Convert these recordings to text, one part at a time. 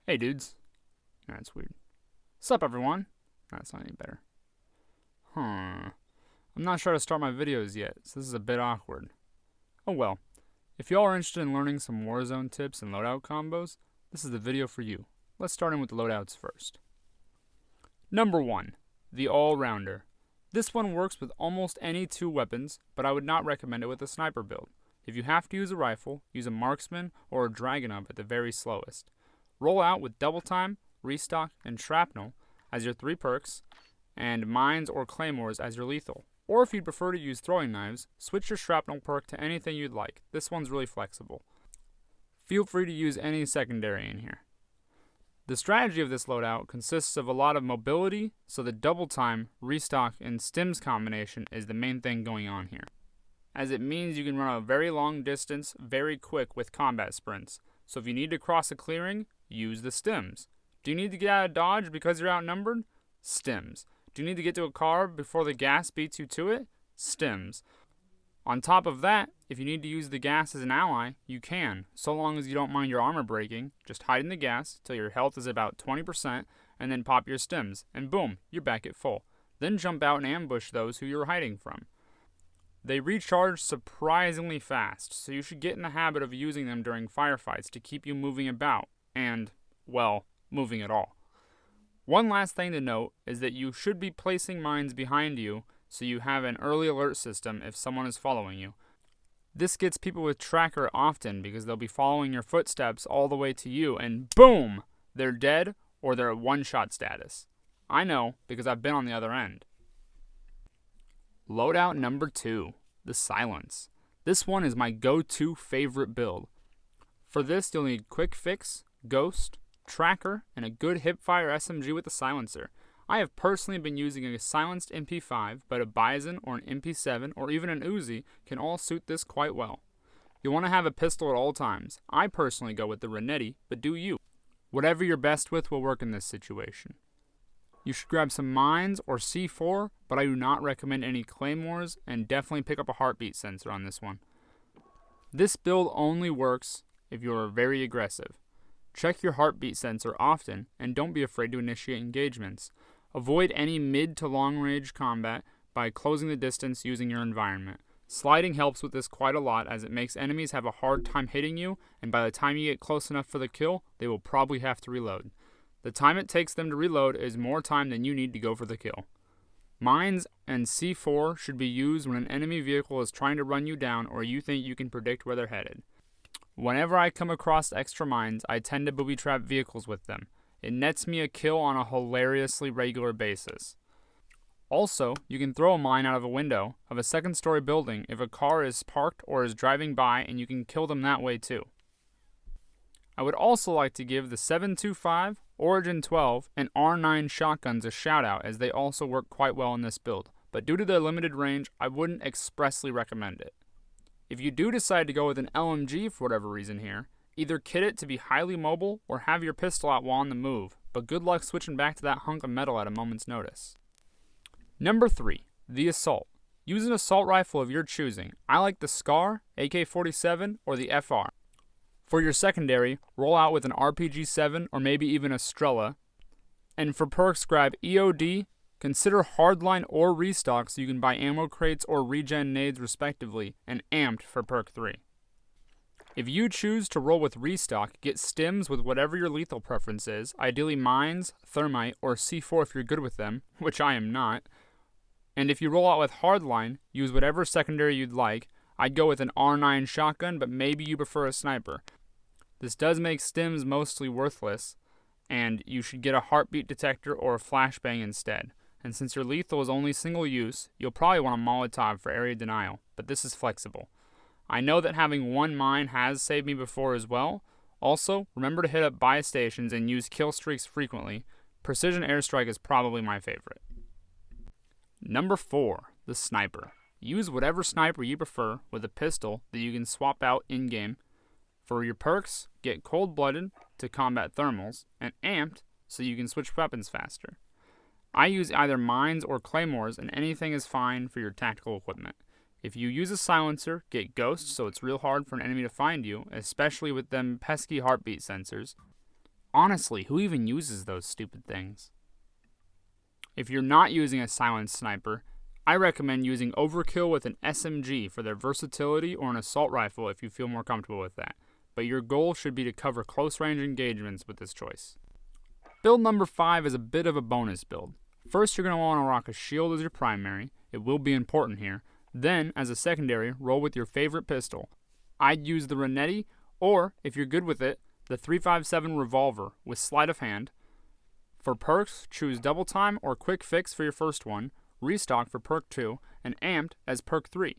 Hey dudes. That's weird. Sup everyone? That's not any better. I'm not sure how to start my videos yet, so this is a bit awkward. Oh well. If y'all are interested in learning some Warzone tips and loadout combos, this is the video for you. Let's start in with the loadouts first. Number 1. The All-Rounder. This one works with almost any two weapons, but I would not recommend it with a sniper build. If you have to use a rifle, use a marksman or a dragon-up at the very slowest. Roll out with double time, restock, and shrapnel as your 3 perks, and mines or claymores as your lethal. Or if you'd prefer to use throwing knives, switch your shrapnel perk to anything you'd like. This one's really flexible. Feel free to use any secondary in here. The strategy of this loadout consists of a lot of mobility, so the double time, restock, and stims combination is the main thing going on here, as it means you can run a very long distance very quick with combat sprints. So if you need to cross a clearing, use the stims. Do you need to get out of dodge because you're outnumbered? Stims. Do you need to get to a car before the gas beats you to it? Stims. On top of that, if you need to use the gas as an ally, you can, so long as you don't mind your armor breaking. Just hide in the gas till your health is about 20% and then pop your stims, and boom, you're back at full. Then jump out and ambush those who you're hiding from. They recharge surprisingly fast, so you should get in the habit of using them during firefights to keep you moving about, and, well, moving at all. One last thing to note is that you should be placing mines behind you so you have an early alert system if someone is following you. This gets people with tracker often because they'll be following your footsteps all the way to you and boom! They're dead or they're at one-shot status. I know because I've been on the other end. Loadout number 2, the Silence. This one is my go-to favorite build. For this you'll need Quick Fix, Ghost, Tracker, and a good hipfire SMG with a silencer. I have personally been using a silenced MP5, but a Bison or an MP7 or even an Uzi can all suit this quite well. You'll want to have a pistol at all times. I personally go with the Renetti, but do you. Whatever you're best with will work in this situation. You should grab some mines or C4, but I do not recommend any claymores, and definitely pick up a heartbeat sensor on this one. This build only works if you are very aggressive. Check your heartbeat sensor often, and don't be afraid to initiate engagements. Avoid any mid to long range combat by closing the distance using your environment. Sliding helps with this quite a lot as it makes enemies have a hard time hitting you, and by the time you get close enough for the kill, they will probably have to reload. The time it takes them to reload is more time than you need to go for the kill. Mines and C4 should be used when an enemy vehicle is trying to run you down or you think you can predict where they're headed. Whenever I come across extra mines, I tend to booby trap vehicles with them. It nets me a kill on a hilariously regular basis. Also, you can throw a mine out of a window of a second-story building if a car is parked or is driving by, and you can kill them that way too. I would also like to give the 7.25, Origin 12, and R9 shotguns a shout out as they also work quite well in this build, but due to their limited range, I wouldn't expressly recommend it. If you do decide to go with an LMG for whatever reason here, either kit it to be highly mobile or have your pistol out while on the move, but good luck switching back to that hunk of metal at a moment's notice. Number 3, the Assault. Use an assault rifle of your choosing. I like the SCAR, AK-47, or the FR. For your secondary, roll out with an RPG-7 or maybe even a Strela. And for perks, grab EOD, consider Hardline or Restock so you can buy ammo crates or regen nades respectively, and Amped for perk 3. If you choose to roll with Restock, get stims with whatever your lethal preference is, ideally mines, thermite, or C4 if you're good with them, which I am not. And if you roll out with Hardline, use whatever secondary you'd like. I'd go with an R9 shotgun, but maybe you prefer a sniper. This does make stims mostly worthless, and you should get a heartbeat detector or a flashbang instead. And since your lethal is only single use, you'll probably want a Molotov for area denial, but this is flexible. I know that having one mine has saved me before as well. Also, remember to hit up buy stations and use kill streaks frequently. Precision airstrike is probably my favorite. Number 4, the Sniper. Use whatever sniper you prefer with a pistol that you can swap out in-game. For your perks, get Cold-Blooded to combat thermals, and Amped so you can switch weapons faster. I use either mines or claymores, and anything is fine for your tactical equipment. If you use a silencer, get Ghost so it's real hard for an enemy to find you, especially with them pesky heartbeat sensors. Honestly, who even uses those stupid things? If you're not using a silenced sniper, I recommend using Overkill with an SMG for their versatility, or an assault rifle if you feel more comfortable with that. But your goal should be to cover close range engagements with this choice. Build number 5 is a bit of a bonus build. First, you're going to want to rock a shield as your primary. It will be important here. Then, as a secondary, roll with your favorite pistol. I'd use the Renetti, or, if you're good with it, the 357 revolver with sleight of hand. For perks, choose Double Time or Quick Fix for your first one, Restock for perk 2, and Amped as perk 3.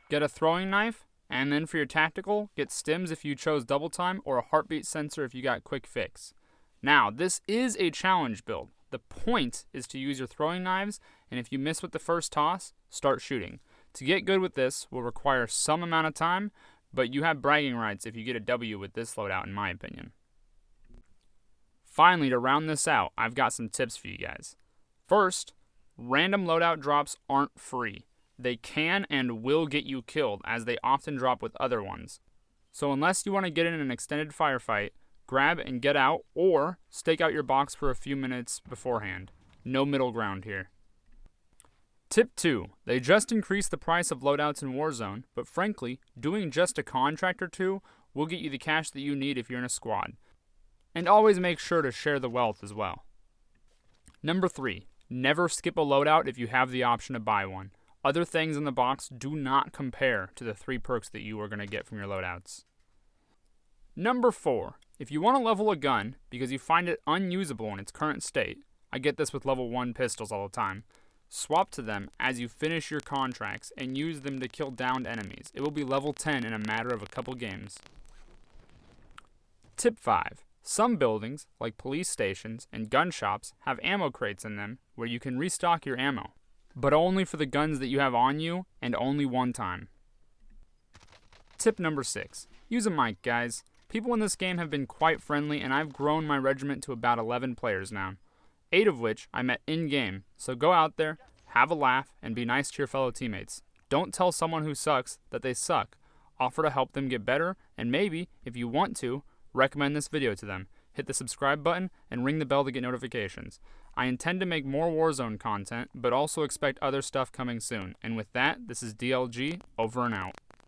Get a throwing knife, and then for your tactical, get stims if you chose Double Time, or a heartbeat sensor if you got Quick Fix. Now, this is a challenge build. The point is to use your throwing knives, and if you miss with the first toss, start shooting. To get good with this will require some amount of time, but you have bragging rights if you get a W with this loadout, in my opinion. Finally, to round this out, I've got some tips for you guys. First, random loadout drops aren't free. They can and will get you killed, as they often drop with other ones. So unless you want to get in an extended firefight, grab and get out, or stake out your box for a few minutes beforehand. No middle ground here. Tip 2. They just increased the price of loadouts in Warzone, but frankly, doing just a contract or two will get you the cash that you need if you're in a squad. And always make sure to share the wealth as well. Number 3. Never skip a loadout if you have the option to buy one. Other things in the box do not compare to the 3 perks that you are going to get from your loadouts. Number 4. If you want to level a gun because you find it unusable in its current state, I get this with level 1 pistols all the time, swap to them as you finish your contracts and use them to kill downed enemies. It will be level 10 in a matter of a couple games. Tip 5. Some buildings, like police stations and gun shops, have ammo crates in them where you can restock your ammo, but only for the guns that you have on you and only one time. Tip number 6. Use a mic, guys. People in this game have been quite friendly, and I've grown my regiment to about 11 players now, 8 of which I met in-game, so go out there, have a laugh, and be nice to your fellow teammates. Don't tell someone who sucks that they suck. Offer to help them get better, and maybe, if you want to, recommend this video to them. Hit the subscribe button and ring the bell to get notifications. I intend to make more Warzone content, but also expect other stuff coming soon. And with that, this is DLG, over and out.